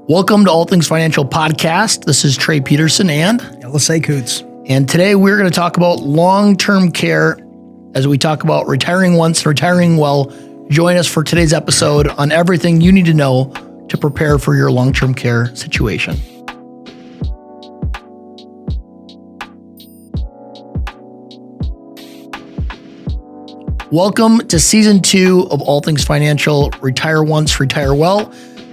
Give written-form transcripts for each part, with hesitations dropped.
Welcome to All Things Financial Podcast. This is Trey Peterson and Yelisey Coots. And today we're going to talk about long-term care as we talk about retiring once, retiring well. Join us for today's episode on everything you need to know to prepare for your long-term care situation. Welcome to Season 2 of All Things Financial, Retire Once, Retire Well.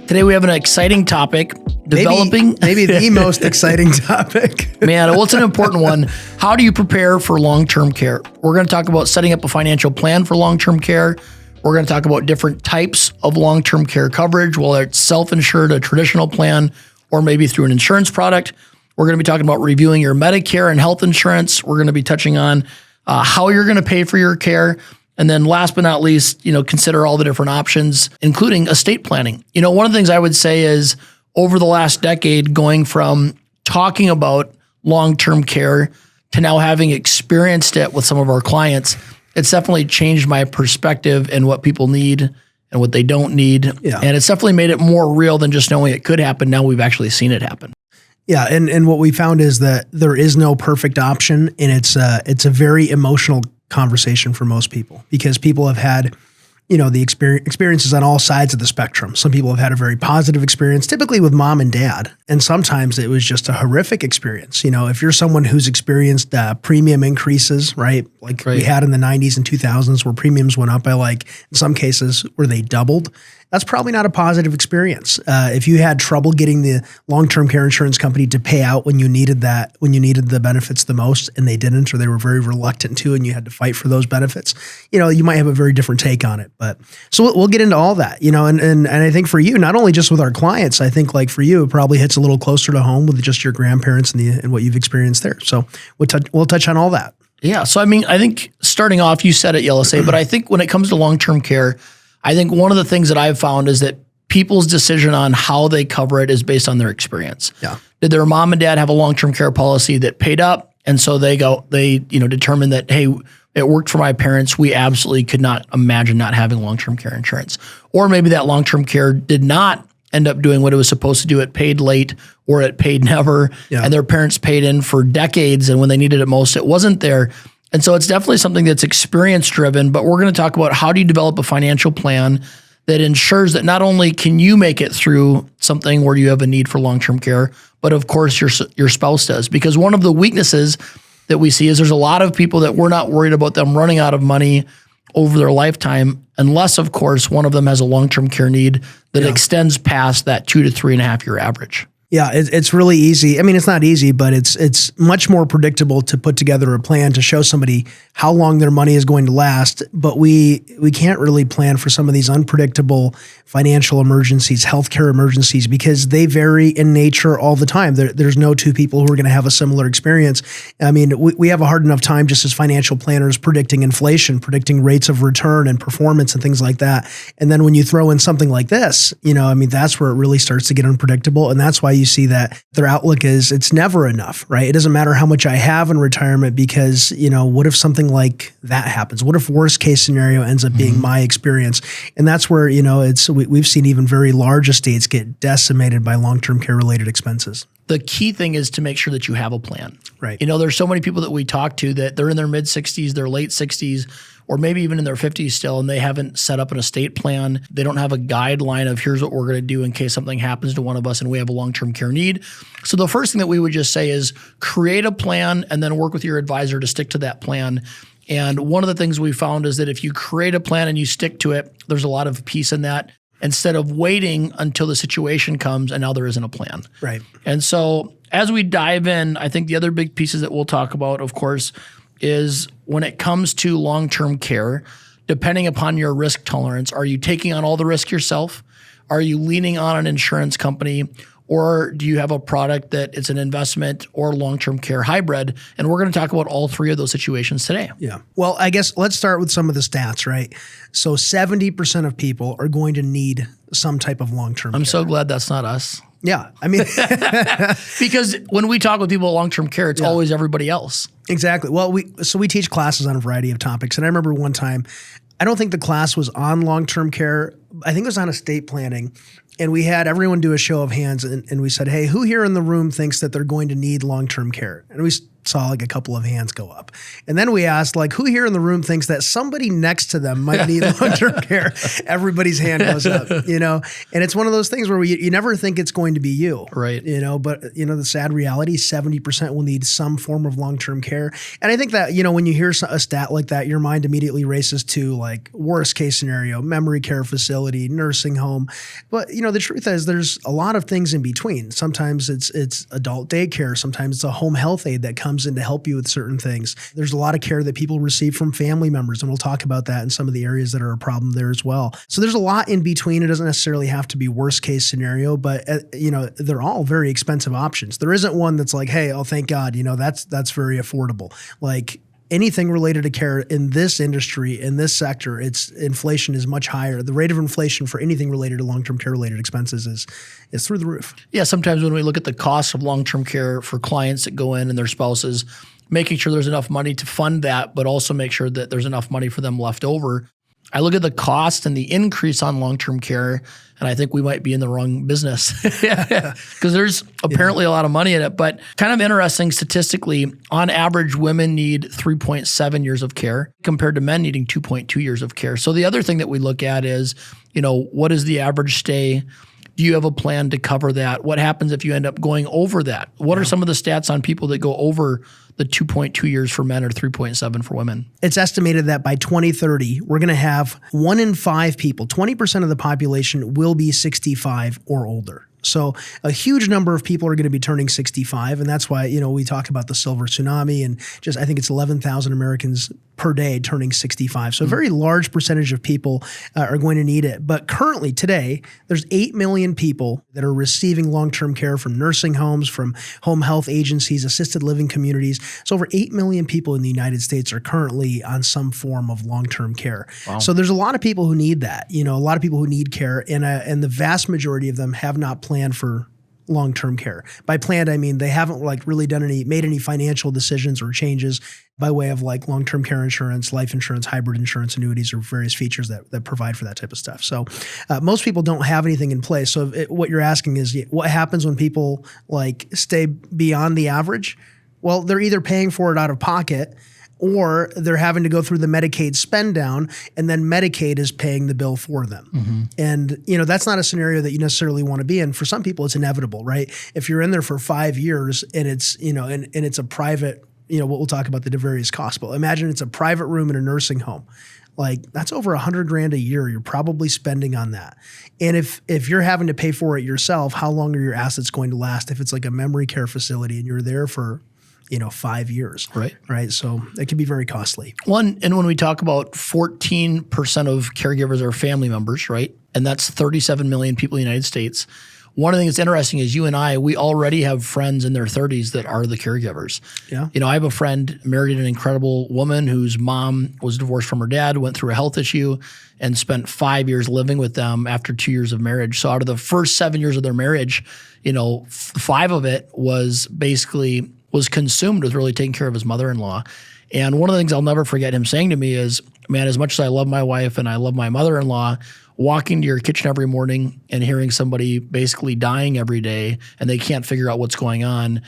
Today we have an exciting topic, developing... Maybe the most exciting topic. Man, well, it's an important one. How do you prepare for long-term care? We're going to talk about setting up a financial plan for long-term care. We're going to talk about different types of long-term care coverage, whether it's self-insured, a traditional plan, or maybe through an insurance product. We're going to be talking about reviewing your Medicare and health insurance. We're going to be touching on how you're going to pay for your care. And then last but not least, consider all the different options, including estate planning. One of the things I would say is over the last decade, going from talking about long-term care to now having experienced it with some of our clients, it's definitely changed my perspective and what people need and what they don't need. Yeah. And it's definitely made it more real than just knowing it could happen. Now we've actually seen it happen. Yeah, and what we found is that there is no perfect option, and it's a very emotional conversation for most people because people have had, the experiences on all sides of the spectrum. Some people have had a very positive experience, typically with mom and dad, and sometimes it was just a horrific experience. If you're someone who's experienced premium increases, right? Like we had in the 90s and 2000s where premiums went up by in some cases where they doubled. That's probably not a positive experience. If you had trouble getting the long-term care insurance company to pay out when you needed the benefits the most, and they didn't, or they were very reluctant to, and you had to fight for those benefits, you might have a very different take on it. But so we'll get into all that, and I think for you, not only just with our clients, I think like for you, it probably hits a little closer to home with just your grandparents and what you've experienced there. So we'll touch on all that. Yeah. So I think starting off, you said it, Yelisey, but I think when it comes to long-term care, I think one of the things that I've found is that people's decision on how they cover it is based on their experience. Yeah. Did their mom and dad have a long-term care policy that paid up? And so they determined that, hey, it worked for my parents. We absolutely could not imagine not having long-term care insurance. Or maybe that long-term care did not end up doing what it was supposed to do. It paid late or it paid never. Yeah. And their parents paid in for decades. And when they needed it most, it wasn't there. And so it's definitely something that's experience driven, but we're going to talk about how do you develop a financial plan that ensures that not only can you make it through something where you have a need for long-term care, but of course your spouse does. Because one of the weaknesses that we see is there's a lot of people that we're not worried about them running out of money over their lifetime, unless of course one of them has a long-term care need that extends past that 2 to 3.5 year average. Yeah, it's really easy. I mean, it's not easy, but it's much more predictable to put together a plan to show somebody how long their money is going to last. But we can't really plan for some of these unpredictable financial emergencies, healthcare emergencies, because they vary in nature all the time. There's no two people who are going to have a similar experience. I mean, we have a hard enough time just as financial planners predicting inflation, predicting rates of return and performance and things like that. And then when you throw in something like this, that's where it really starts to get unpredictable. And that's why you see that their outlook is it's never enough, right? It doesn't matter how much I have in retirement because, what if something like that happens? What if worst case scenario ends up being my experience? And that's where, we've seen even very large estates get decimated by long-term care related expenses. The key thing is to make sure that you have a plan. Right. There's so many people that we talk to that they're in their mid 60s, their late 60s, or maybe even in their 50s still, and they haven't set up an estate plan. They don't have a guideline of here's what we're going to do in case something happens to one of us and we have a long-term care need. So the first thing that we would just say is create a plan and then work with your advisor to stick to that plan. And one of the things we found is that if you create a plan and you stick to it, there's a lot of peace in that instead of waiting until the situation comes and now there isn't a plan. Right. And so as we dive in, I think the other big pieces that we'll talk about, of course, is when it comes to long-term care, depending upon your risk tolerance, are you taking on all the risk yourself? Are you leaning on an insurance company? Or do you have a product that it's an investment or long-term care hybrid? And we're going to talk about all three of those situations today. Yeah. Well, I guess let's start with some of the stats, right? So 70% of people are going to need some type of long-term care. I'm so glad that's not us. Yeah. I mean, because when we talk with people about long-term care, it's always everybody else. Exactly. Well, we teach classes on a variety of topics. And I remember one time, I don't think the class was on long-term care. I think it was on estate planning. And we had everyone do a show of hands, and we said, hey, who here in the room thinks that they're going to need long-term care? And we saw like a couple of hands go up. And then we asked, like, who here in the room thinks that somebody next to them might need long-term care? Everybody's hand goes up, And it's one of those things where you never think it's going to be you. Right. But, the sad reality, 70% will need some form of long-term care. And I think that, when you hear a stat like that, your mind immediately races to like worst case scenario, memory care facility, nursing home. But, the truth is there's a lot of things in between. Sometimes it's adult daycare. Sometimes it's a home health aide that comes in to help you with certain things. There's a lot of care that people receive from family members, and we'll talk about that in some of the areas that are a problem there as well. So there's a lot in between. It doesn't necessarily have to be worst case scenario, but they're all very expensive options. There isn't one that's like, hey, oh, thank God, that's very affordable. Like anything related to care in this industry, in this sector, inflation is much higher. The rate of inflation for anything related to long-term care related expenses is through the roof. Yeah, sometimes when we look at the cost of long-term care for clients that go in and their spouses, making sure there's enough money to fund that, but also make sure that there's enough money for them left over. I look at the cost and the increase on long-term care, and I think we might be in the wrong business because there's apparently a lot of money in it. But kind of interesting statistically, on average, women need 3.7 years of care compared to men needing 2.2 years of care. So the other thing that we look at is, what is the average stay? Do you have a plan to cover that? What happens if you end up going over that? What are some of the stats on people that go over the 2.2 years for men or 3.7 for women? It's estimated that by 2030, we're going to have 1 in 5 people, 20% of the population will be 65 or older. So a huge number of people are going to be turning 65. And that's why, we talk about the silver tsunami and I think it's 11,000 Americans per day turning 65. So a very large percentage of people are going to need it. But currently today, there's 8 million people that are receiving long-term care from nursing homes, from home health agencies, assisted living communities. So over 8 million people in the United States are currently on some form of long-term care. Wow. So there's a lot of people who need that, a lot of people who need care, and the vast majority of them have not planned for long-term care. By planned, I mean they haven't really made any financial decisions or changes by way of like long-term care insurance, life insurance, hybrid insurance, annuities, or various features that provide for that type of stuff. So most people don't have anything in place. So what you're asking is what happens when people stay beyond the average? Well, they're either paying for it out of pocket, or they're having to go through the Medicaid spend down, and then Medicaid is paying the bill for them. Mm-hmm. And, that's not a scenario that you necessarily want to be in. For some people, it's inevitable, right? If you're in there for 5 years and it's, and it's a private, what we'll talk about the various costs, but imagine it's a private room in a nursing home. That's over $100,000 a year you're probably spending on that. And if you're having to pay for it yourself, how long are your assets going to last? If it's like a memory care facility and you're there for 5 years. Right. So it can be very costly. And when we talk about 14% of caregivers are family members, right? And that's 37 million people in the United States. One of the things that's interesting is you and I, we already have friends in their 30s that are the caregivers. Yeah. I have a friend married an incredible woman whose mom was divorced from her dad, went through a health issue, and spent 5 years living with them after 2 years of marriage. So out of the first 7 years of their marriage, 5 of it was consumed with really taking care of his mother-in-law. And one of the things I'll never forget him saying to me is, man, as much as I love my wife and I love my mother-in-law, walking to your kitchen every morning and hearing somebody basically dying every day and they can't figure out what's going on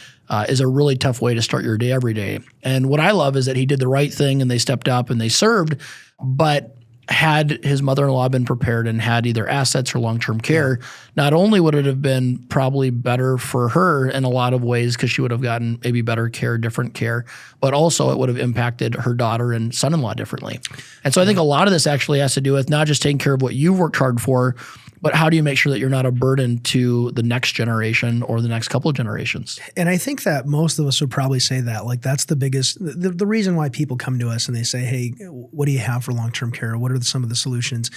is a really tough way to start your day every day. And what I love is that he did the right thing and they stepped up and they served, but had his mother-in-law been prepared and had either assets or long-term care, not only would it have been probably better for her in a lot of ways because she would have gotten maybe better care, different care, but also it would have impacted her daughter and son-in-law differently. And so I think a lot of this actually has to do with not just taking care of what you've worked hard for, but how do you make sure that you're not a burden to the next generation or the next couple of generations? And I think that most of us would probably say that. That's the biggest, the reason why people come to us and they say, hey, what do you have for long-term care? What are some of the solutions?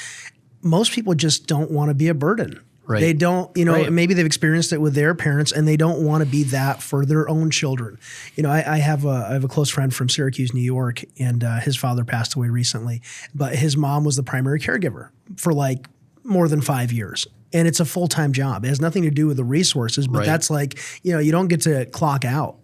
Most people just don't want to be a burden. Right. They don't, maybe they've experienced it with their parents and they don't want to be that for their own children. I have a close friend from Syracuse, New York, and his father passed away recently, but his mom was the primary caregiver for more than 5 years. And it's a full-time job. It has nothing to do with the resources, but that's you don't get to clock out.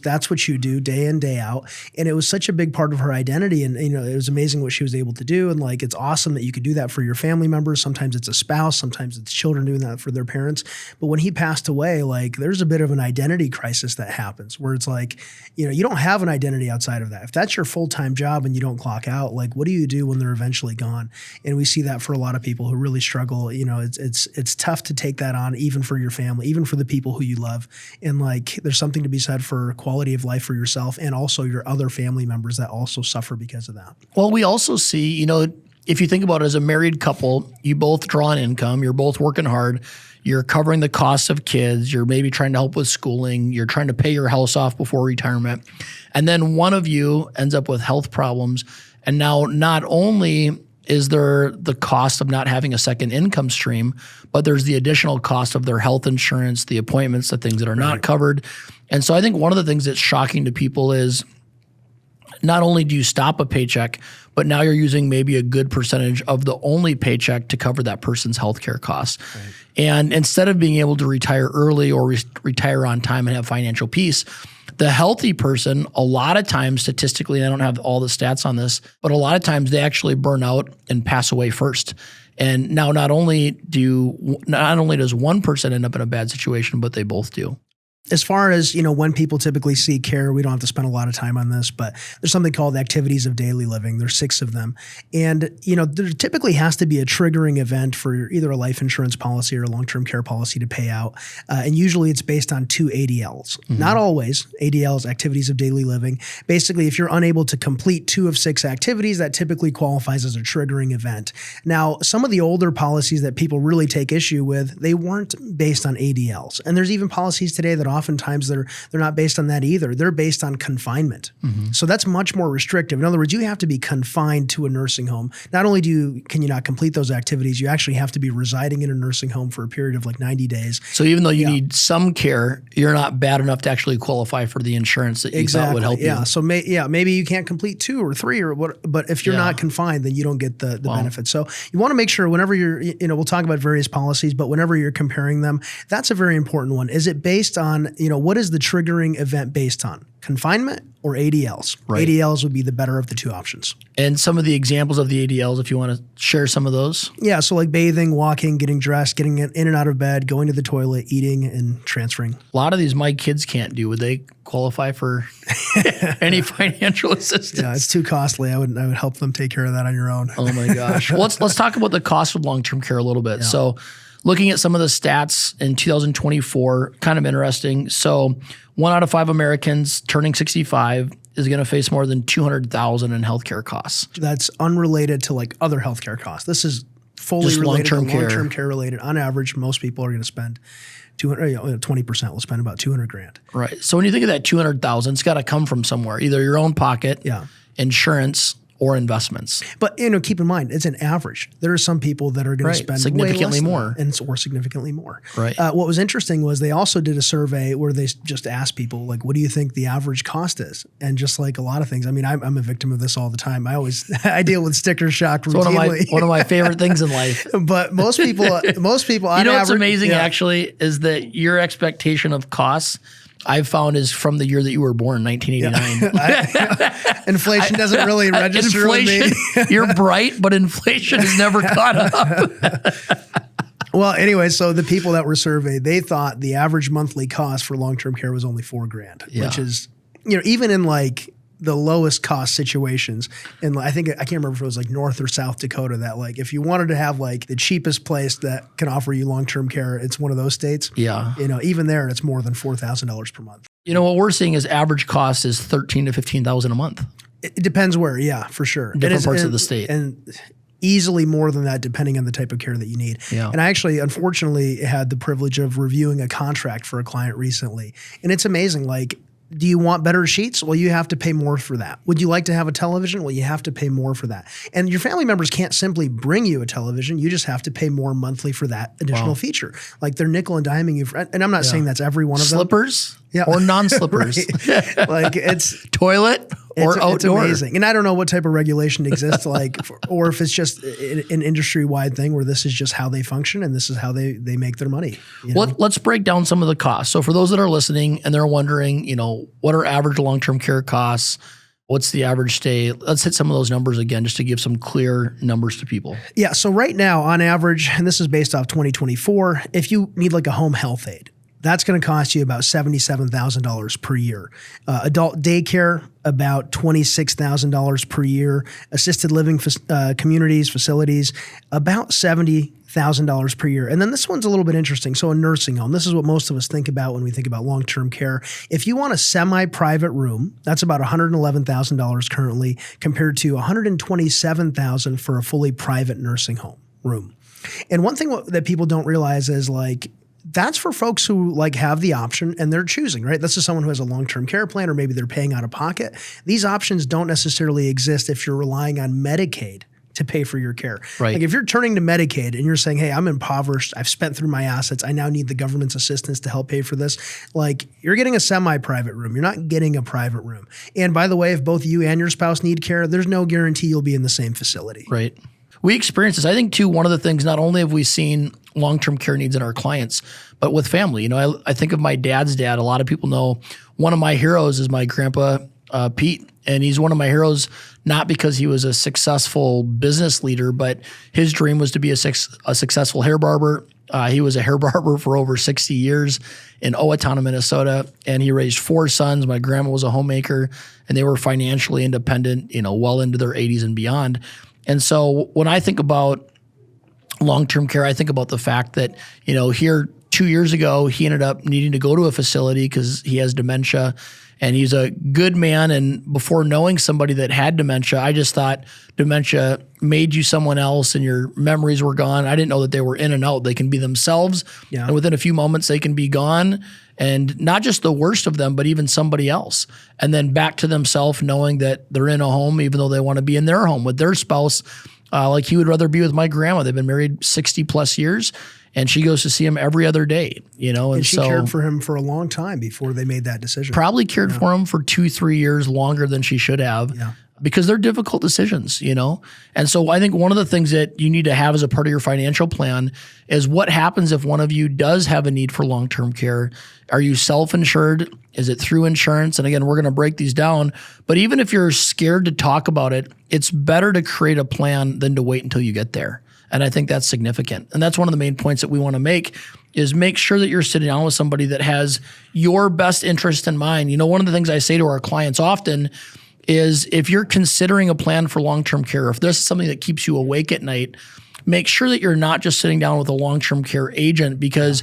That's what you do day in, day out. And it was such a big part of her identity. And, it was amazing what she was able to do. And like, it's awesome that you could do that for your family members. Sometimes it's a spouse, sometimes it's children doing that for their parents. But when he passed away, like there's a bit of an identity crisis that happens where it's like, you don't have an identity outside of that. If that's your full-time job and you don't clock out, like what do you do when they're eventually gone? And we see that for a lot of people who really struggle. It's tough to take that on, even for your family, even for the people who you love. And like, there's something to be said for quality of life for yourself and also your other family members that also suffer because of that. Well, we also see, if you think about it as a married couple, you both draw an income, you're both working hard, you're covering the costs of kids, you're maybe trying to help with schooling, you're trying to pay your house off before retirement. And then one of you ends up with health problems. And now not only is there the cost of not having a second income stream, but there's the additional cost of their health insurance, the appointments, the things that are not covered. And so I think one of the things that's shocking to people is not only do you stop a paycheck, but now you're using maybe a good percentage of the only paycheck to cover that person's healthcare costs. Right. And instead of being able to retire early or retire on time and have financial peace, the healthy person, a lot of times statistically, I don't have all the stats on this, but a lot of times they actually burn out and pass away first. And now not only does one person end up in a bad situation, but they both do. As far as, when people typically seek care, we don't have to spend a lot of time on this, but there's something called activities of daily living. There's 6 of them. And, there typically has to be a triggering event for either a life insurance policy or a long-term care policy to pay out. And usually it's based on 2 ADLs. Mm-hmm. Not always. ADLs, activities of daily living. Basically, if you're unable to complete 2 of 6 activities, that typically qualifies as a triggering event. Now, some of the older policies that people really take issue with, they weren't based on ADLs. And there's even policies today that oftentimes they're not based on that either. They're based on confinement. Mm-hmm. So that's much more restrictive. In other words, you have to be confined to a nursing home. Not only can you not complete those activities, you actually have to be residing in a nursing home for a period of like 90 days. So even though you need some care, you're not bad enough to actually qualify for the insurance that you thought would help you. So maybe you can't complete 2 or 3 or what, but if you're not confined, then you don't get the benefit. So you want to make sure whenever you're, we'll talk about various policies, but whenever you're comparing them, that's a very important one. Is it based on, what is the triggering event based on? Confinement or ADLs? Right. ADLs would be the better of the 2 options. And some of the examples of the ADLs, if you want to share some of those. Yeah, so like bathing, walking, getting dressed, getting in and out of bed, going to the toilet, eating, and transferring. A lot of these my kids can't do. Would they qualify for any financial assistance? Yeah, it's too costly. I would help them take care of that on your own. Oh my gosh. Well, let's talk about the cost of long-term care a little bit. Yeah. So looking at some of the stats in 2024, kind of interesting. So 1 out of 5 Americans turning 65 is going to face more than $200,000 in healthcare costs. That's unrelated to like other healthcare costs. This is fully just related long-term care related. On average, most people are going to spend 20% will spend about $200,000. Right. So when you think of that $200,000, it's got to come from somewhere, either your own pocket, insurance, or investments. But keep in mind, it's an average. There are some people that are going to spend significantly more, or significantly more. Right. What was interesting was they also did a survey where they just asked people, like, what do you think the average cost is? And just like a lot of things, I mean, I'm a victim of this all the time. I deal with sticker shock routinely. It's one of my favorite things in life. But most people, on average, what's amazing actually is that your expectation of costs, I've found, is from the year that you were born, 1989. Inflation doesn't really register with me. You're bright, but inflation has never caught up. Well, anyway, so the people that were surveyed, they thought the average monthly cost for long-term care was only $4,000, which is, even in like the lowest cost situations. And I can't remember if it was like North or South Dakota that like, if you wanted to have like the cheapest place that can offer you long-term care, it's one of those states. Yeah. Even there, it's more than $4,000 per month. What we're seeing is average cost is $13,000 to $15,000 a month. It depends where. Yeah, for sure. Different parts of the state. And easily more than that, depending on the type of care that you need. Yeah. And I actually, unfortunately, had the privilege of reviewing a contract for a client recently. And it's amazing. Like, do you want better sheets? Well, you have to pay more for that. Would you like to have a television? Well, you have to pay more for that. And your family members can't simply bring you a television. You just have to pay more monthly for that additional feature. Like they're nickel and diming you. And I'm not saying that's every one of them. Slippers? Yeah. or non-slippers. Right. Like it's Toilet or outdoor. It's amazing. And I don't know what type of regulation exists or if it's just an industry-wide thing where this is just how they function and this is how they make their money. Well, let's break down some of the costs. So for those that are listening and they're wondering, what are average long-term care costs? What's the average stay? Let's hit some of those numbers again, just to give some clear numbers to people. Yeah. So right now, on average, and this is based off 2024, if you need like a home health aide, that's going to cost you about $77,000 per year. Adult daycare, about $26,000 per year. Assisted living communities, facilities, about $70,000 per year. And then this one's a little bit interesting. So a nursing home, this is what most of us think about when we think about long-term care. If you want a semi-private room, that's about $111,000 currently, compared to $127,000 for a fully private nursing home room. And one thing that people don't realize is that's for folks who have the option and they're choosing, right? This is someone who has a long-term care plan or maybe they're paying out of pocket. These options don't necessarily exist if you're relying on Medicaid to pay for your care. Right. Like if you're turning to Medicaid and you're saying, hey, I'm impoverished, I've spent through my assets, I now need the government's assistance to help pay for this, you're getting a semi-private room. You're not getting a private room. And by the way, if both you and your spouse need care, there's no guarantee you'll be in the same facility. Right. We experience this. I think too, one of the things, not only have we seen long-term care needs in our clients, but with family. I think of my dad's dad. A lot of people know one of my heroes is my grandpa, Pete. And he's one of my heroes, not because he was a successful business leader, but his dream was to be a successful hair barber. He was a hair barber for over 60 years in Owatonna, Minnesota, and he raised 4 sons. My grandma was a homemaker, and they were financially independent, well into their 80s and beyond. And so when I think about long-term care, I think about the fact that, here 2 years ago, he ended up needing to go to a facility because he has dementia, and he's a good man. And before knowing somebody that had dementia, I just thought dementia made you someone else and your memories were gone. I didn't know that they were in and out. They can be themselves, and within a few moments they can be gone, and not just the worst of them, but even somebody else. And then back to themselves, knowing that they're in a home, even though they want to be in their home with their spouse. He would rather be with my grandma. They've been married 60 plus years. And she goes to see him every other day, And she cared for him for a long time before they made that decision. Probably cared for him for 2-3 years longer than she should have. Yeah. Because they're difficult decisions, And so I think one of the things that you need to have as a part of your financial plan is what happens if one of you does have a need for long-term care. Are you self-insured? Is it through insurance? And again, we're going to break these down. But even if you're scared to talk about it, it's better to create a plan than to wait until you get there. And I think that's significant. And that's one of the main points that we want to make is make sure that you're sitting down with somebody that has your best interest in mind. One of the things I say to our clients often is if you're considering a plan for long-term care, if this is something that keeps you awake at night, make sure that you're not just sitting down with a long-term care agent, because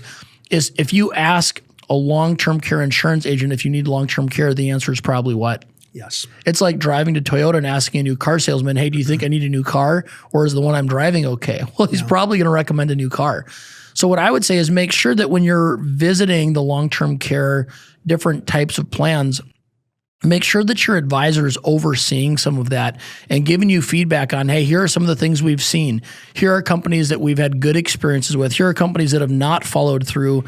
if you ask a long-term care insurance agent if you need long-term care, the answer is probably what? Yes. It's like driving to Toyota and asking a new car salesman, hey, do you think I need a new car, or is the one I'm driving okay? Well, he's probably going to recommend a new car. So what I would say is make sure that when you're visiting the long-term care, different types of plans, make sure that your advisor is overseeing some of that and giving you feedback on, hey, here are some of the things we've seen. Here are companies that we've had good experiences with. Here are companies that have not followed through,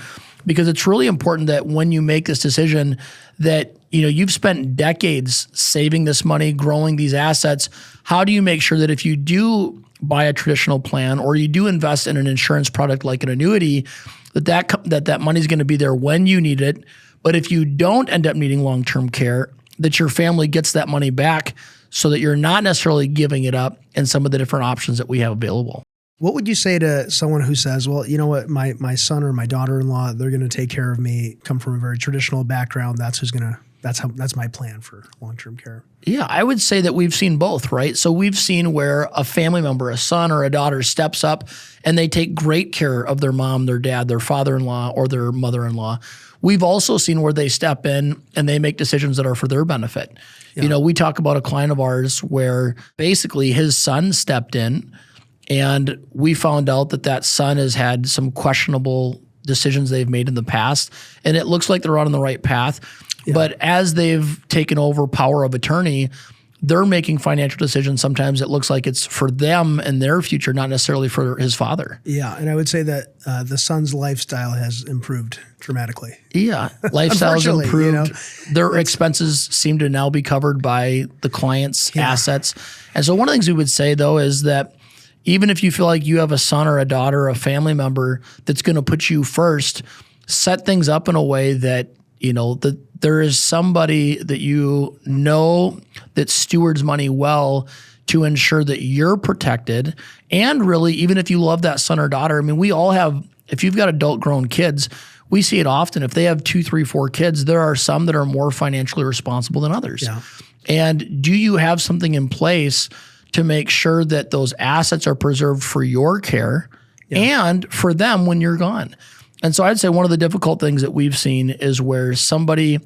because it's really important that when you make this decision that, you've spent decades saving this money, growing these assets. How do you make sure that if you do buy a traditional plan or you do invest in an insurance product like an annuity, that money is going to be there when you need it? But if you don't end up needing long-term care, that your family gets that money back so that you're not necessarily giving it up in some of the different options that we have available. What would you say to someone who says, well, you know what, my son or my daughter-in-law, they're going to take care of me, come from a very traditional background. That's my plan for long-term care. Yeah, I would say that we've seen both, right? So we've seen where a family member, a son or a daughter, steps up and they take great care of their mom, their dad, their father-in-law, or their mother-in-law. We've also seen where they step in and they make decisions that are for their benefit. Yeah. We talk about a client of ours where basically his son stepped in, and we found out that son has had some questionable decisions they've made in the past, and it looks like they're on the right path. Yeah. But as they've taken over power of attorney, they're making financial decisions. Sometimes it looks like it's for them and their future, not necessarily for his father. Yeah, and I would say that the son's lifestyle has improved dramatically. Yeah, lifestyle's Unfortunately, improved. Their expenses seem to now be covered by the client's assets. And so one of the things we would say, though, is that even if you feel like you have a son or a daughter, or a family member that's going to put you first, set things up in a way that, that there is somebody that that stewards money well to ensure that you're protected. And really, even if you love that son or daughter, I mean, we all have, if you've got adult grown kids, we see it often. If they have 2, 3, 4 kids, there are some that are more financially responsible than others. Yeah. And do you have something in place to make sure that those assets are preserved for your care and for them when you're gone? And so I'd say one of the difficult things that we've seen is where somebody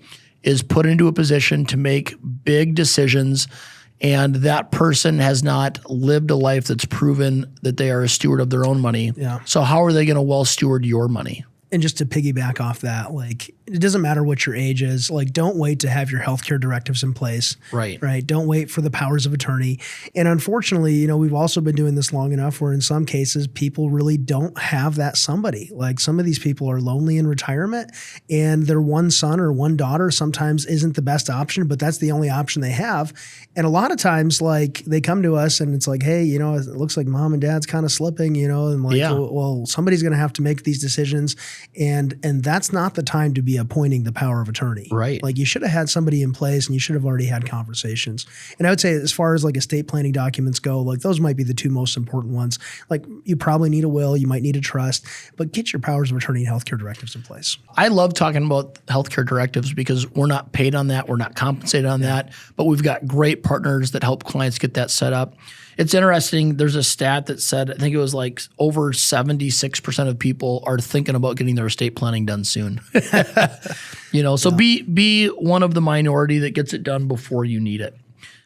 is put into a position to make big decisions, and that person has not lived a life that's proven that they are a steward of their own money. Yeah. So how are they going to well steward your money? And just to piggyback off that, like, it doesn't matter what your age is. Like, don't wait to have your healthcare directives in place. Right. Right. Don't wait for the powers of attorney. And unfortunately, we've also been doing this long enough where in some cases people really don't have that somebody. Like, some of these people are lonely in retirement, and their one son or one daughter sometimes isn't the best option, but that's the only option they have. And a lot of times, like, they come to us and it's like, hey, it looks like mom and dad's kind of slipping, and like, well, somebody's going to have to make these decisions. And that's not the time to be appointing the power of attorney. Right. Like, you should have had somebody in place and you should have already had conversations. And I would say, as far as like estate planning documents go, like, those might be the two most important ones. Like, you probably need a will, you might need a trust, but get your powers of attorney and healthcare directives in place. I love talking about healthcare directives because we're not paid on that. We're not compensated on that, but we've got great partners that help clients get that set up. It's interesting. There's a stat that said, I think it was like over 76% of people are thinking about getting their estate planning done soon. So be one of the minority that gets it done before you need it.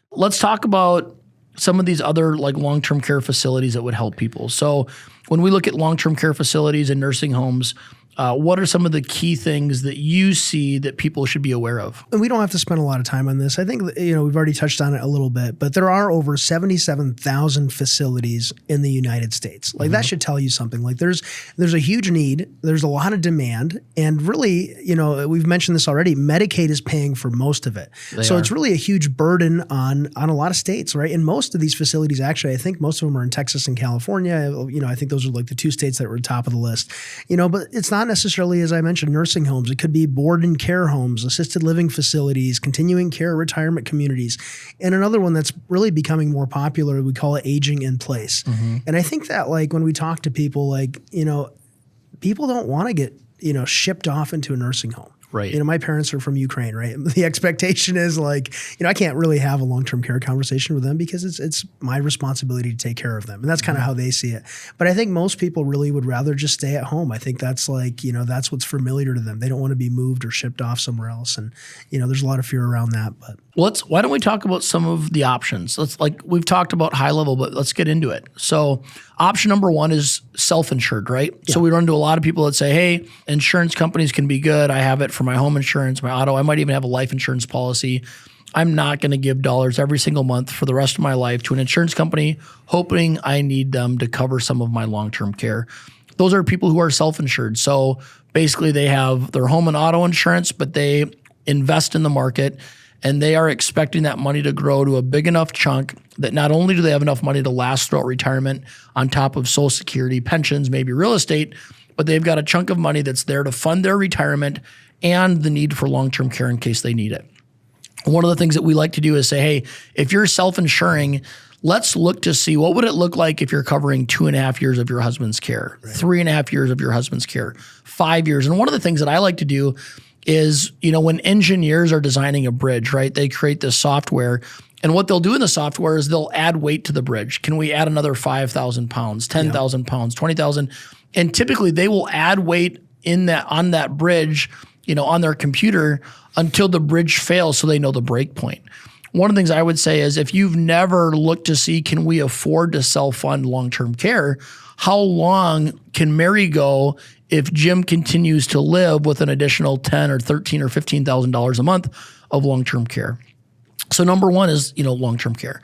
Let's talk about some of these other like long-term care facilities that would help people. So when we look at long-term care facilities and nursing homes, what are some of the key things that you see that people should be aware of? And we don't have to spend a lot of time on this. I think, we've already touched on it a little bit, but there are over 77,000 facilities in the United States. Like, that should tell you something. Like, there's a huge need, there's a lot of demand, and really, we've mentioned this already, Medicaid is paying for most of it. It's really a huge burden on a lot of states, right? And most of these facilities, actually, I think most of them are in Texas and California. I think those are like the two states that were top of the list. But it's not necessarily, as I mentioned, nursing homes. It could be board and care homes, assisted living facilities, continuing care retirement communities. And another one that's really becoming more popular, we call it aging in place. And I think that, like, when we talk to people, like, people don't want to get, shipped off into a nursing home. Right. My parents are from Ukraine, right? The expectation is like, I can't really have a long-term care conversation with them because it's my responsibility to take care of them. And that's kind of how they see it. But I think most people really would rather just stay at home. I think that's like, that's what's familiar to them. They don't want to be moved or shipped off somewhere else. And, there's a lot of fear around that. But why don't we talk about some of the options? We've talked about high level, but let's get into it. So option number one is self-insured, right? Yeah. So we run into a lot of people that say, hey, insurance companies can be good. I have it for my home insurance, my auto. I might even have a life insurance policy. I'm not going to give dollars every single month for the rest of my life to an insurance company, hoping I need them to cover some of my long-term care. Those are people who are self-insured. So basically they have their home and auto insurance, but they invest in the market, and they are expecting that money to grow to a big enough chunk that not only do they have enough money to last throughout retirement on top of Social Security, pensions, maybe real estate, but they've got a chunk of money that's there to fund their retirement and the need for long-term care in case they need it. One of the things that we like to do is say, hey, if you're self-insuring, let's look to see what would it look like if you're covering 2.5 years of your husband's care, 3.5 years of your husband's care, 5 years. And one of the things that I like to do is, when engineers are designing a bridge, right, they create this software, and what they'll do in the software is they'll add weight to the bridge. Can we add another 5,000 pounds, 10,000 pounds, 20,000? And typically they will add weight on that bridge, on their computer until the bridge fails so they know the break point. One of the things I would say is if you've never looked to see, can we afford to self-fund long-term care, how long can Mary go if Jim continues to live with an additional $10,000 or $13,000 or $15,000 a month of long-term care? So number one is, long-term care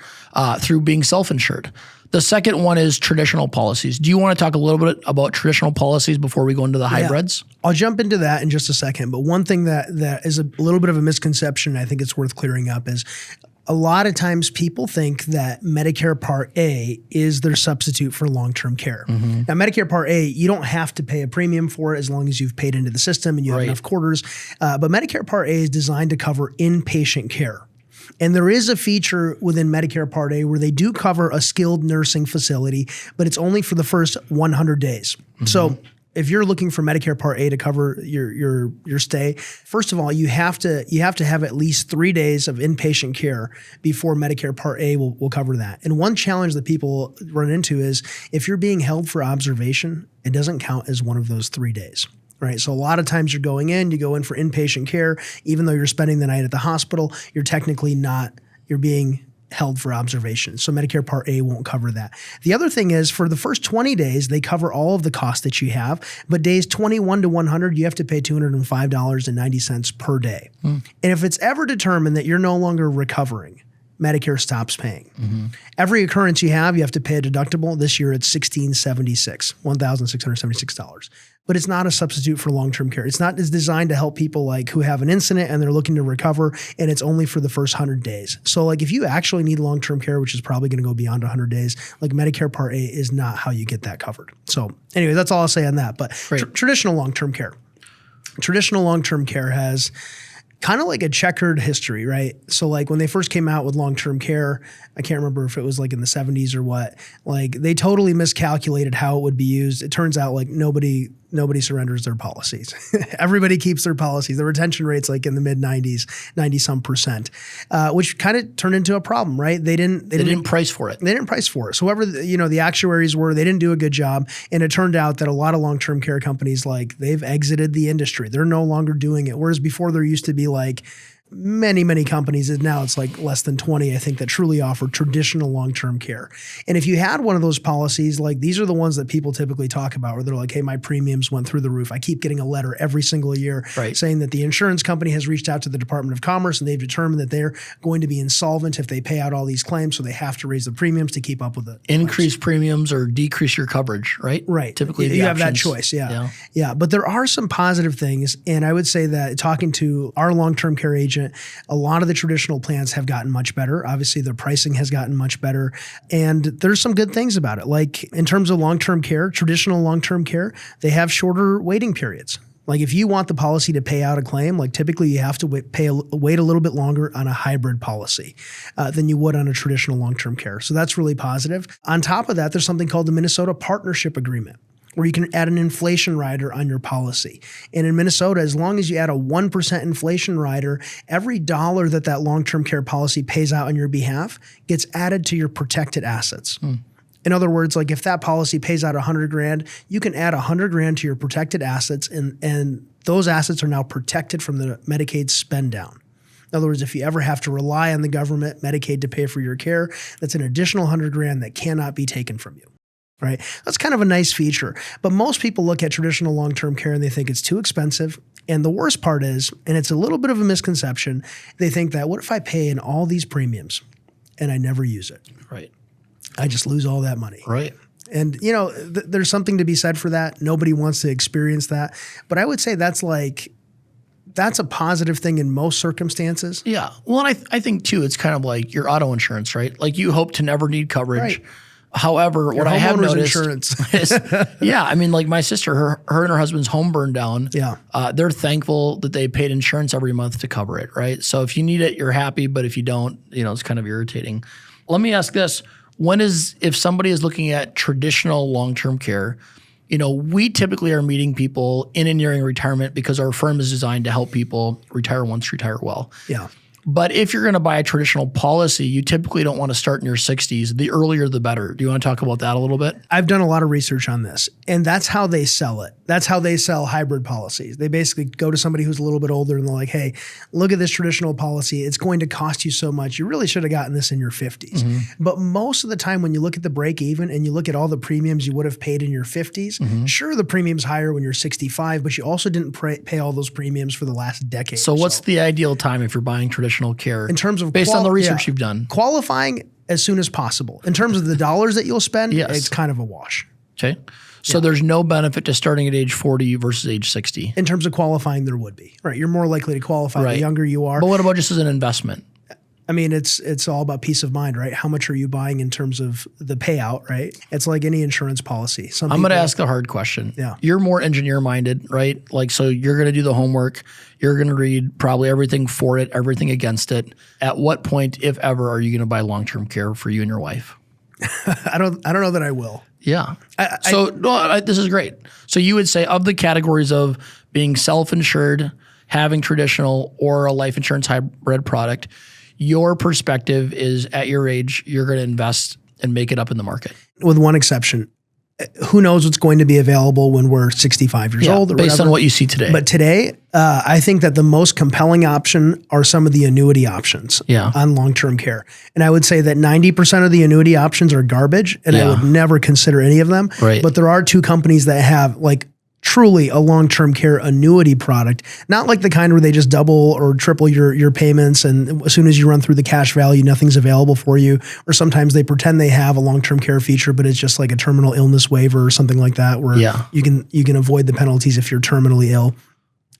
through being self-insured. The second one is traditional policies. Do you want to talk a little bit about traditional policies before we go into the hybrids? I'll jump into that in just a second. But one thing that is a little bit of a misconception, I think it's worth clearing up, is a lot of times people think that Medicare Part A is their substitute for long-term care. Now, Medicare Part A, you don't have to pay a premium for it as long as you've paid into the system and you have enough quarters. But Medicare Part A is designed to cover inpatient care. And there is a feature within Medicare Part A where they do cover a skilled nursing facility, but it's only for the first 100 days. So if you're looking for Medicare Part A to cover your stay, first of all, you have to have at least 3 days of inpatient care before Medicare Part A will cover that. And one challenge that people run into is if you're being held for observation, it doesn't count as one of those 3 days. Right. So a lot of times you go in for inpatient care, even though you're spending the night at the hospital, you're technically not, you're being held for observation. So Medicare Part A won't cover that. The other thing is for the first 20 days, they cover all of the costs that you have, but days 21 to 100, you have to pay $205.90 per day. And if it's ever determined that you're no longer recovering, Medicare stops paying. Every occurrence you have to pay a deductible. This year it's $1,676. But it's not a substitute for long-term care. It's designed to help people like who have an incident and they're looking to recover, and it's only for the first 100 days. So like if you actually need long-term care, which is probably going to go beyond 100 days, like Medicare Part A is not how you get that covered. So anyway, that's all I'll say on that. But traditional long-term care. Traditional long-term care has kind of like a checkered history, right? So like when they first came out with long-term care, I can't remember if it was like in the 70s or what, like they totally miscalculated how it would be used. It turns out like nobody surrenders their policies. Everybody keeps their policies. The retention rate's like in the mid 90s, 90 some percent, which kind of turned into a problem, right? They didn't price for it. They didn't price for it. So whoever, the actuaries were, they didn't do a good job. And it turned out that a lot of long-term care companies, like they've exited the industry. They're no longer doing it. Whereas before there used to be like many companies, and now it's like less than 20, I think, that truly offer traditional long-term care. And if you had one of those policies, like these are the ones that people typically talk about where they're like, hey, my premiums went through the roof. I keep getting a letter every single year saying that the insurance company has reached out to the Department of Commerce and they've determined that they're going to be insolvent if they pay out all these claims. So they have to raise the premiums to keep up with it. Increase premiums or decrease your coverage, right? Right. Typically you have that choice. Yeah. But there are some positive things. And I would say that talking to our long-term care agent, a lot of the traditional plans have gotten much better. Obviously, their pricing has gotten much better. And there's some good things about it. Like in terms of long-term care, traditional long-term care, they have shorter waiting periods. Like if you want the policy to pay out a claim, like typically you have to wait a little bit longer on a hybrid policy than you would on a traditional long-term care. So that's really positive. On top of that, there's something called the Minnesota Partnership Agreement, where you can add an inflation rider on your policy. And in Minnesota, as long as you add a 1% inflation rider, every dollar that long-term care policy pays out on your behalf gets added to your protected assets. In other words, like if that policy pays out $100,000, you can add $100,000 to your protected assets, and those assets are now protected from the Medicaid spend down. In other words, if you ever have to rely on the government, Medicaid, to pay for your care, that's an additional $100,000 that cannot be taken from you. Right? That's kind of a nice feature. But most people look at traditional long-term care and they think it's too expensive. And the worst part is, and it's a little bit of a misconception, they think that what if I pay in all these premiums and I never use it? Right. I just lose all that money. Right. And, there's something to be said for that. Nobody wants to experience that. But I would say that's a positive thing in most circumstances. Yeah. Well, and I think too, it's kind of like your auto insurance, right? Like you hope to never need coverage. Right. However, what I have noticed insurance. is, like my sister, her and her husband's home burned down. Yeah. They're thankful that they paid insurance every month to cover it, right? So if you need it, you're happy. But if you don't, it's kind of irritating. Let me ask this. If somebody is looking at traditional long-term care, we typically are meeting people in and nearing retirement because our firm is designed to help people retire once, retire well. Yeah. But if you're going to buy a traditional policy, you typically don't want to start in your 60s. The earlier, the better. Do you want to talk about that a little bit? I've done a lot of research on this, and that's how they sell it. That's how they sell hybrid policies. They basically go to somebody who's a little bit older and they're like, hey, look at this traditional policy. It's going to cost you so much. You really should have gotten this in your 50s. But most of the time when you look at the break even and you look at all the premiums you would have paid in your 50s, sure, the premium's higher when you're 65, but you also didn't pay all those premiums for the last decade. So what's the ideal time if you're buying traditional traditional care in terms of based on the research you've done. Qualifying as soon as possible. In terms of the dollars that you'll spend, Yes. it's kind of a wash. Okay. So there's no benefit to starting at age 40 versus age 60. In terms of qualifying, there would be. Right. You're more likely to qualify the younger you are. But what about just as an investment? I mean, it's all about peace of mind, right? How much are you buying in terms of the payout, right? It's like any insurance policy. I'm going to ask the hard question. Yeah. You're more engineer minded, right? Like, so you're going to do the homework. You're going to read probably everything for it, everything against it. At what point, if ever, are you going to buy long-term care for you and your wife? I don't know that I will. Yeah. This is great. So you would say of the categories of being self-insured, having traditional or a life insurance hybrid product, your perspective is at your age, you're going to invest and make it up in the market. With one exception. Who knows what's going to be available when we're 65 years old or based whatever. on what you see today. But today, I think that the most compelling option are some of the annuity options on long-term care. And I would say that 90% of the annuity options are garbage, and I would never consider any of them. Right. But there are two companies that have like truly a long-term care annuity product, not like the kind where they just double or triple your payments, and as soon as you run through the cash value, nothing's available for you. Or sometimes they pretend they have a long-term care feature, but it's just like a terminal illness waiver or something like that, where you can avoid the penalties if you're terminally ill.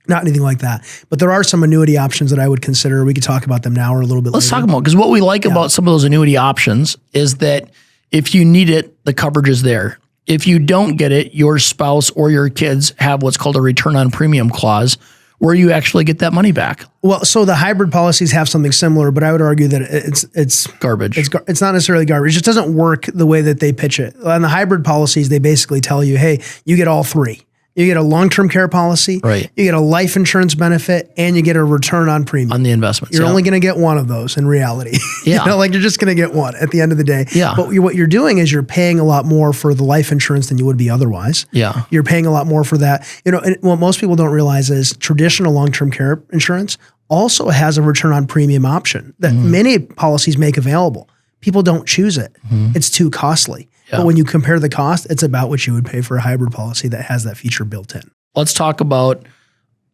Not anything like that. But there are some annuity options that I would consider. We could talk about them now or a little bit later. Let's talk about, because what we like about some of those annuity options is that if you need it, the coverage is there. If you don't get it, your spouse or your kids have what's called a return on premium clause where you actually get that money back. Well, so the hybrid policies have something similar, but I would argue that it's garbage. It's not necessarily garbage. It just doesn't work the way that they pitch it. On the hybrid policies, they basically tell you, hey, you get all three. You get a long-term care policy, right? You get a life insurance benefit, and you get a return on premium. On the investments. You're only going to get one of those in reality. Yeah. You're just going to get one at the end of the day. Yeah. But what you're doing is you're paying a lot more for the life insurance than you would be otherwise. Yeah. You're paying a lot more for that. And what most people don't realize is traditional long-term care insurance also has a return on premium option that many policies make available. People don't choose it. It's too costly. Yeah. But when you compare the cost, it's about what you would pay for a hybrid policy that has that feature built in. Let's talk about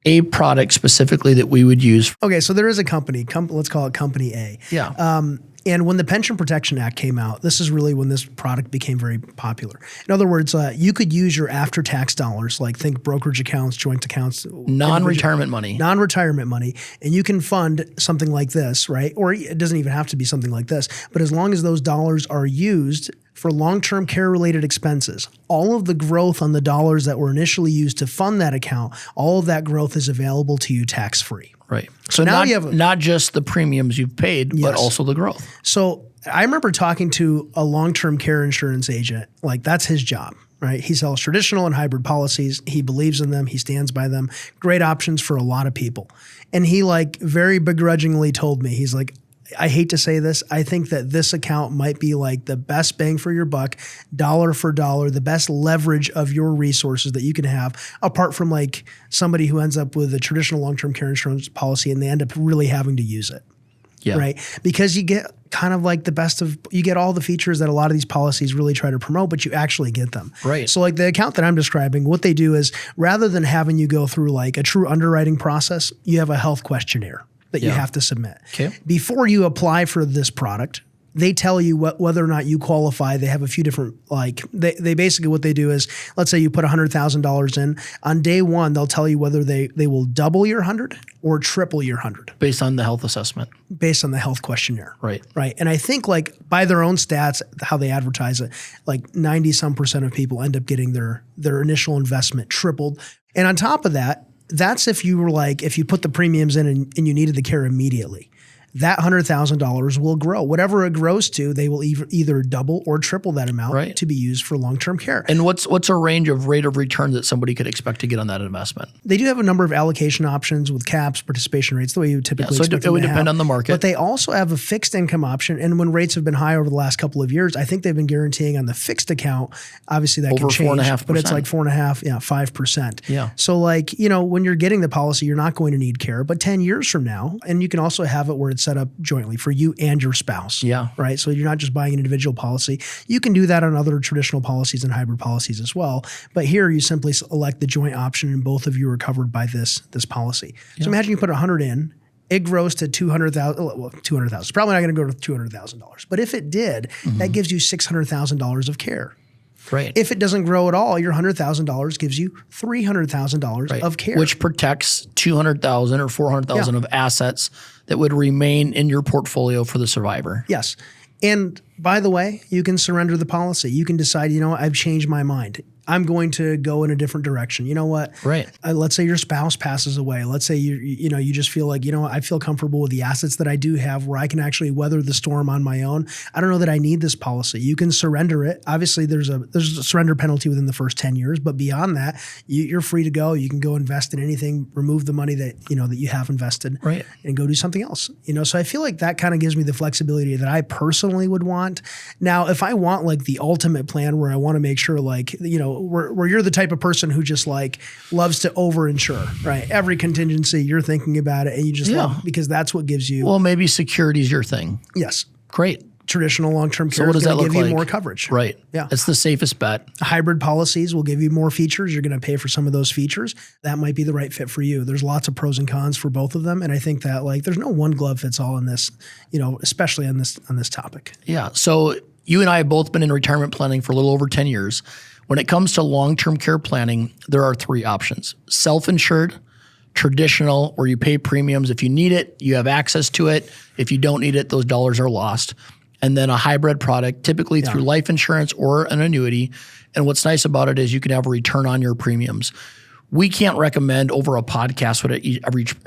a product specifically that we would use. Okay, so there is a company, let's call it Company A. Yeah. And when the Pension Protection Act came out, this is really when this product became very popular. In other words, you could use your after-tax dollars, like think brokerage accounts, joint accounts. Non-retirement money. Non-retirement money. And you can fund something like this, right? Or it doesn't even have to be something like this. But as long as those dollars are used for long-term care-related expenses, all of the growth on the dollars that were initially used to fund that account, all of that growth is available to you tax-free. Right. So now you have not just the premiums you've paid, but also the growth. So I remember talking to a long-term care insurance agent, like that's his job, right? He sells traditional and hybrid policies. He believes in them. He stands by them. Great options for a lot of people. And he very begrudgingly told me, he's like, I hate to say this, I think that this account might be like the best bang for your buck, dollar for dollar, the best leverage of your resources that you can have, apart from like somebody who ends up with a traditional long-term care insurance policy and they end up really having to use it. Yeah. Right. Because you get kind of like you get all the features that a lot of these policies really try to promote, but you actually get them. Right. So like the account that I'm describing, what they do is rather than having you go through like a true underwriting process, you have a health questionnaire that you have to submit. Okay. Before you apply for this product, they tell you whether or not you qualify. They have a few different, they basically what they do is, let's say you put $100,000 in. On day one, they'll tell you whether they will double your 100 or triple your 100. Based on the health assessment. Based on the health questionnaire. Right. Right. And I think by their own stats, how they advertise it, 90-some% of people end up getting their initial investment tripled. And on top of that, that's if you were if you put the premiums in and you needed the care immediately. That $100,000 will grow. Whatever it grows to, they will either double or triple that amount to be used for long-term care. And what's a range of rate of return that somebody could expect to get on that investment? They do have a number of allocation options with caps, participation rates, the way you would typically expect it would depend on the market. But they also have a fixed income option. And when rates have been high over the last couple of years, I think they've been guaranteeing on the fixed account, obviously that can change. 4.5%. But it's 4.5%, 5%. Yeah. So when you're getting the policy, you're not going to need care. But 10 years from now, and you can also have it where it's set up jointly for you and your spouse. Yeah. Right. So you're not just buying an individual policy. You can do that on other traditional policies and hybrid policies as well. But here you simply select the joint option and both of you are covered by this policy. So imagine you put 100 in it grows to $200,000. Well, $200,000. It's probably not going to go to $200,000. But if it did, that gives you $600,000 of care. Right. If it doesn't grow at all, your $100,000 gives you $300,000 of care, which protects $200,000 or $400,000 of assets that would remain in your portfolio for the survivor. Yes. And by the way, you can surrender the policy. You can decide, you know what, I've changed my mind. I'm going to go in a different direction. You know what? Right. Let's say your spouse passes away. Let's say you just feel like, you know what, I feel comfortable with the assets that I do have where I can actually weather the storm on my own. I don't know that I need this policy. You can surrender it. Obviously, there's a surrender penalty within the first 10 years, but beyond that, you're free to go. You can go invest in anything, remove the money that you have invested, right, and go do something else. So I feel like that kind of gives me the flexibility that I personally would want. Now, if I want like the ultimate plan where I want to make sure where you're the type of person who just like loves to over-insure, right? Every contingency, you're thinking about it and you just love it because that's what gives you. Well, maybe security is your thing. Yes. Great. Traditional long-term care what does is going that to look give you like? more coverage. Right. Yeah. It's the safest bet. Hybrid policies will give you more features. You're going to pay for some of those features. That might be the right fit for you. There's lots of pros and cons for both of them. And I think that there's no one glove fits all in this, especially on this topic. Yeah. So you and I have both been in retirement planning for a little over 10 years. When it comes to long-term care planning, there are three options: self-insured, traditional, where you pay premiums. If you need it, you have access to it. If you don't need it, those dollars are lost. And then a hybrid product, typically through life insurance or an annuity. And what's nice about it is you can have a return on your premiums. We can't recommend over a podcast what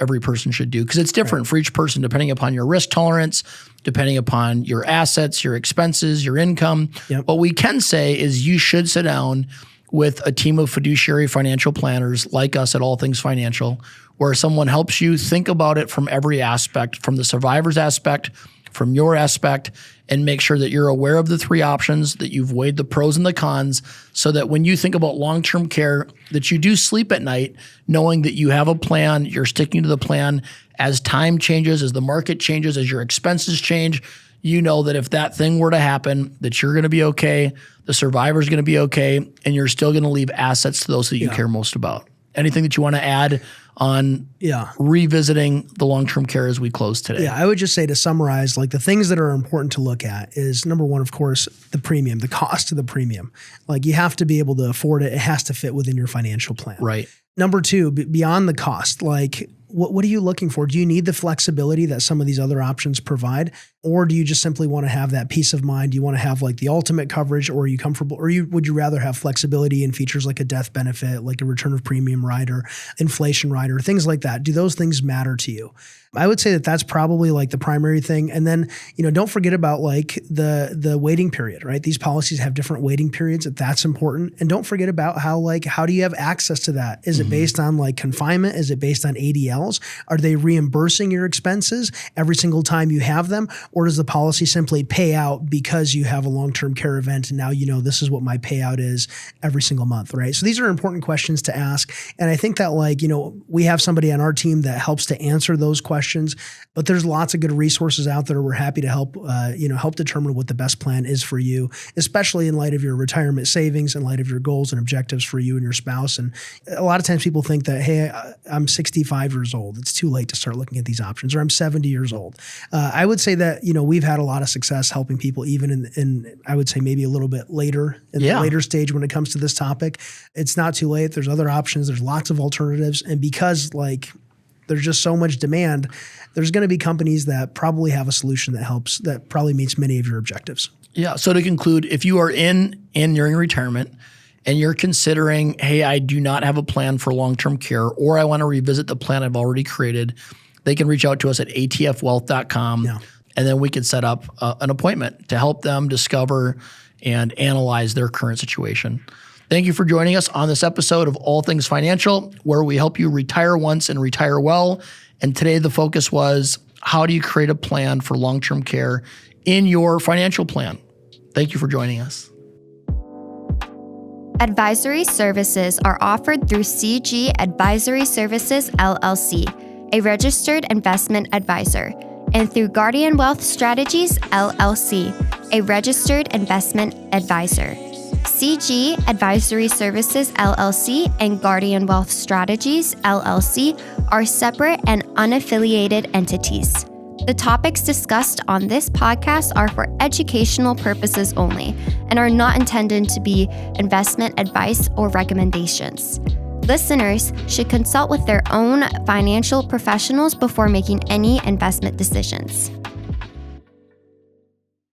every person should do because it's different for each person depending upon your risk tolerance, depending upon your assets, your expenses, your income. Yep. What we can say is you should sit down with a team of fiduciary financial planners like us at All Things Financial, where someone helps you think about it from every aspect, from the survivor's aspect, from your aspect, and make sure that you're aware of the three options, that you've weighed the pros and the cons, so that when you think about long-term care, that you do sleep at night knowing that you have a plan, you're sticking to the plan. As time changes, as the market changes, as your expenses change, you know that if that thing were to happen, that you're going to be okay, the survivor's going to be okay, and you're still going to leave assets to those that you care most about. Anything that you want to add on revisiting the long-term care as we close today? Yeah, I would just say to summarize, the things that are important to look at is number one, of course, the premium, the cost of the premium. You have to be able to afford it. It has to fit within your financial plan. Right. Number two, beyond the cost, what are you looking for? Do you need the flexibility that some of these other options provide? Or do you just simply want to have that peace of mind? Do you want to have the ultimate coverage, or are you comfortable? Or would you rather have flexibility and features like a death benefit, like a return of premium rider, inflation rider, things like that? Do those things matter to you? I would say that that's probably the primary thing. And then, don't forget about the waiting period, right? These policies have different waiting periods. That's important. And don't forget about how do you have access to that? Is it based on confinement? Is it based on ADLs? Are they reimbursing your expenses every single time you have them? Or does the policy simply pay out because you have a long-term care event and now this is what my payout is every single month, right? So these are important questions to ask. And I think that we have somebody on our team that helps to answer those questions, but there's lots of good resources out there. We're happy to help determine what the best plan is for you, especially in light of your retirement savings, in light of your goals and objectives for you and your spouse. And a lot of times people think that, hey, I'm 65 years old. It's too late to start looking at these options, or I'm 70 years old. I would say that, we've had a lot of success helping people even in I would say maybe a little bit later in the later stage when it comes to this topic. It's not too late. There's other options. There's lots of alternatives. And because there's just so much demand, there's going to be companies that probably have a solution that probably meets many of your objectives. Yeah. So to conclude, if you are in and nearing retirement and you're considering, hey, I do not have a plan for long-term care, or I want to revisit the plan I've already created, they can reach out to us at atfwealth.com. Yeah. And then we can set up an appointment to help them discover and analyze their current situation. Thank you for joining us on this episode of All Things Financial, where we help you retire once and retire well. And today the focus was, how do you create a plan for long-term care in your financial plan? Thank you for joining us. Advisory services are offered through CG Advisory Services, LLC, a registered investment advisor, and through Guardian Wealth Strategies, LLC, a registered investment advisor. CG Advisory Services, LLC, and Guardian Wealth Strategies, LLC, are separate and unaffiliated entities. The topics discussed on this podcast are for educational purposes only and are not intended to be investment advice or recommendations. Listeners should consult with their own financial professionals before making any investment decisions.